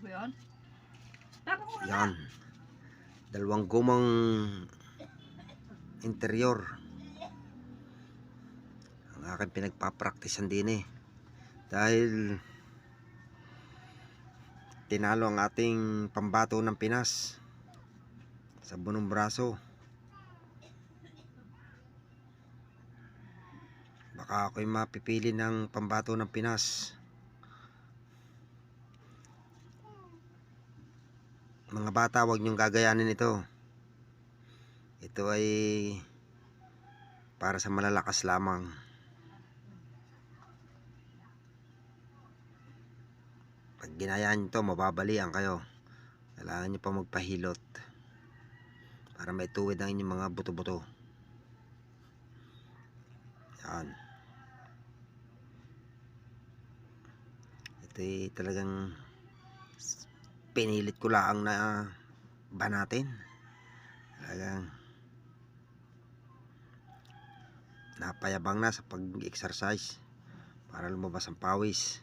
Yan. Dalawang gumang interior ang aking pinagpapraktisan din dahil tinalo ang ating pambato ng Pinas sa bunong braso. Baka ako'y mapipili ng pambato ng Pinas. Mga bata, huwag niyong gagayanin ito. Ito ay para sa malalakas lamang. Pag ginayaan nyo ito, mababalian kayo. Kailangan nyo pa magpahilot para maituwid ang inyong mga buto-buto. Yan. Ito ay talagang pinilit ko lang na banatin. Talagang napayabang na sa pag-exercise para lumabas ang pawis.